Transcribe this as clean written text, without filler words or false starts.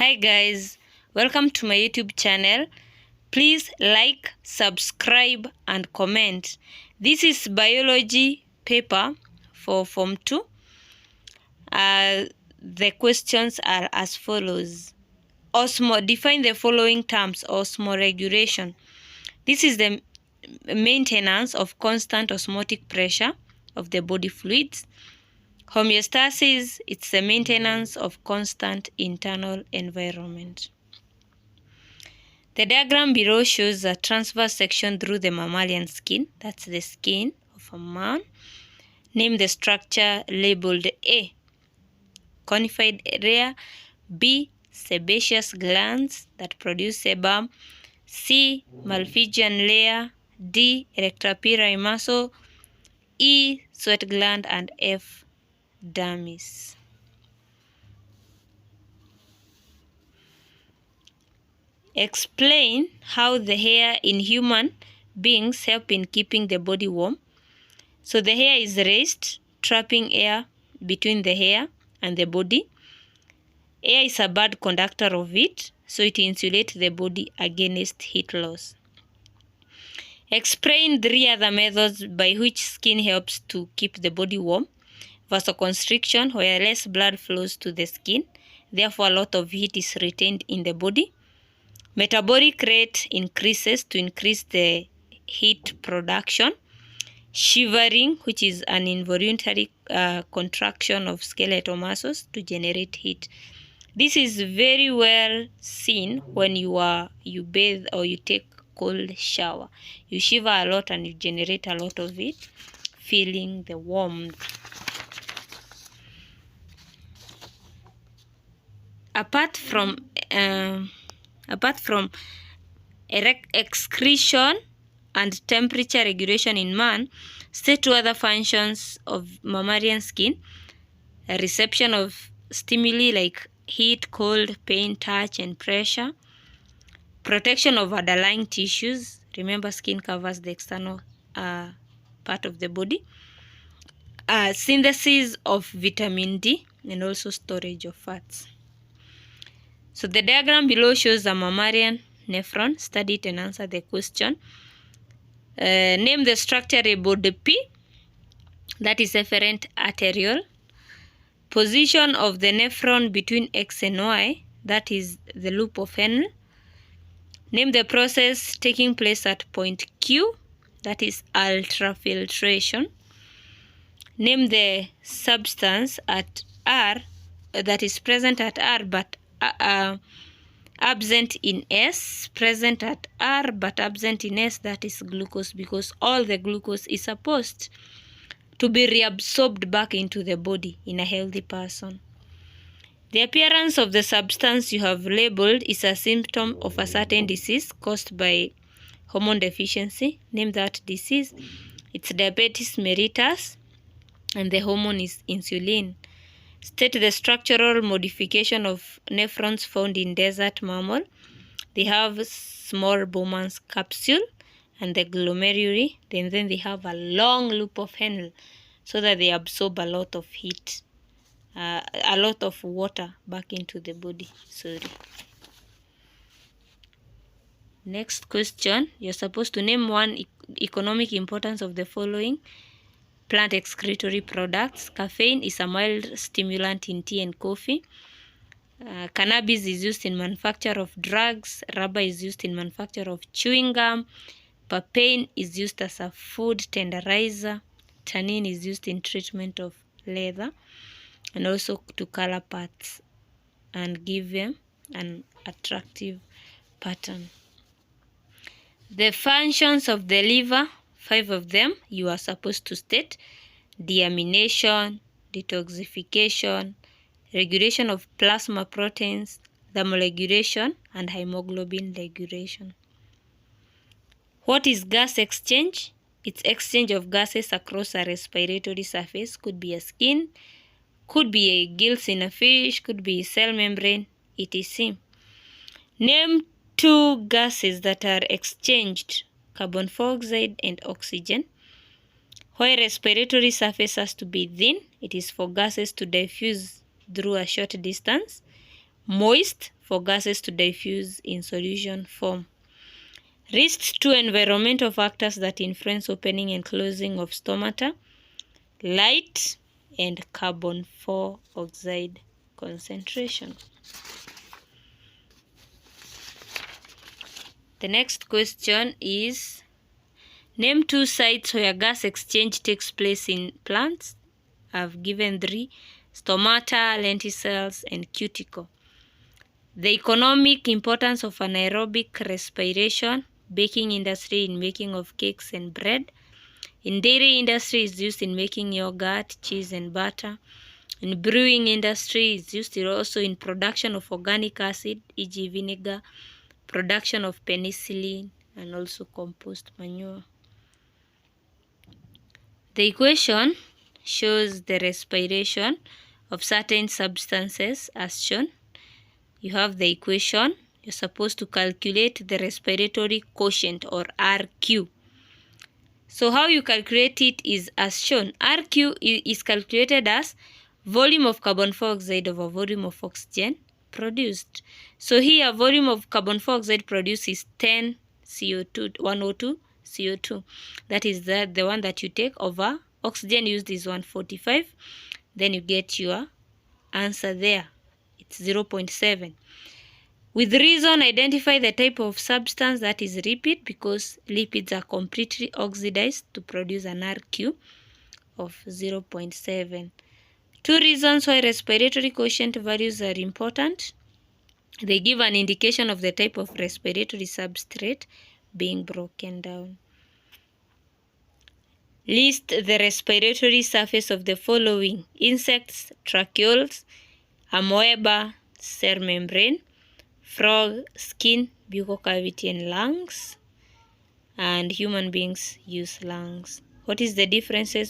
Hi guys, welcome to my YouTube channel. Please like, subscribe and comment. This is biology paper for Form 2. The questions are as follows. Define the following terms. Osmoregulation. This is the maintenance of constant osmotic pressure of the body fluids. Homeostasis, it's the maintenance of constant internal environment. The diagram below shows a transverse section through the mammalian skin. That's the skin of a man. Name the structure labeled A, conified area, B, sebaceous glands that produce sebum, C, Malpighian layer, D, erectopyroid muscle, E, sweat gland, and F, dermis. Explain how the hair in human beings help in keeping the body warm. So the hair is raised, trapping air between the hair and the body. Air is a bad conductor of heat, so it insulates the body against heat loss. Explain 3 other methods by which skin helps to keep the body warm. Vasoconstriction, where less blood flows to the skin, therefore a lot of heat is retained in the body. Metabolic rate increases to increase the heat production. Shivering, which is an involuntary contraction of skeletal muscles to generate heat. This is very well seen when you bathe or you take cold shower. You shiver a lot and you generate a lot of heat, feeling the warmth. Apart from excretion and temperature regulation in man, state 2 other functions of mammalian skin. A reception of stimuli like heat, cold, pain, touch, and pressure. Protection of underlying tissues. Remember, skin covers the external part of the body. Synthesis of vitamin D and also storage of fats. So the diagram below shows a mammalian nephron. Study it and answer the question. Name the structure labeled P. That is efferent arteriole. Position of the nephron between X and Y. That is the loop of Henle. Name the process taking place at point Q. That is ultrafiltration. Name the substance at R that is present at R but absent in S. Present at R but absent in S, that is glucose, because all the glucose is supposed to be reabsorbed back into the body in a healthy person. The appearance of the substance you have labeled is a symptom of a certain disease caused by hormone deficiency. Name that disease. It's diabetes mellitus and the hormone is insulin. State the structural modification of nephrons found in desert mammal. They have small Bowman's capsule and the glomeruli. Then they have a long loop of Henle so that they absorb a lot of heat, a lot of water back into the body. Next question. You're supposed to name 1 economic importance of the following plant excretory products. Caffeine is a mild stimulant in tea and coffee. Cannabis is used in manufacture of drugs. Rubber is used in manufacture of chewing gum. Papain is used as a food tenderizer. Tannin is used in treatment of leather and also to color parts and give them an attractive pattern. The functions of the liver, 5 of them you are supposed to state. Deamination, detoxification, regulation of plasma proteins, thermoregulation, and hemoglobin regulation. What is gas exchange? It's exchange of gases across a respiratory surface. Could be a skin, could be a gills in a fish, could be a cell membrane, etc. Name 2 gases that are exchanged, carbon dioxide and oxygen. Why respiratory surface has to be thin? It is for gases to diffuse through a short distance. Moist, for gases to diffuse in solution form. Risks to environmental factors that influence opening and closing of stomata: light and carbon dioxide concentration. The next question is, name 2 sites where gas exchange takes place in plants. I've given 3: stomata, lenticels, and cuticle. The economic importance of anaerobic respiration: baking industry in making of cakes and bread. In dairy industry is used in making yogurt, cheese, and butter. In brewing industry is used also in production of organic acid, e.g. vinegar, production of penicillin, and also compost manure. The equation shows the respiration of certain substances as shown. You have the equation. You're supposed to calculate the respiratory quotient, or RQ. So how you calculate it is as shown. RQ is calculated as volume of carbon dioxide over volume of oxygen produced. So here volume of carbon dioxide produced is 10 CO2, 102 CO2. That is the one that you take over oxygen used is 145. Then you get your answer there. It's 0.7. With reason, identify the type of substance that is lipid, because lipids are completely oxidized to produce an RQ of 0.7. 2 reasons why respiratory quotient values are important. They give an indication of the type of respiratory substrate being broken down. List the respiratory surface of the following: insects, tracheoles, amoeba, cell membrane, frog, skin, buccal cavity, and lungs. And human beings use lungs. What is the differences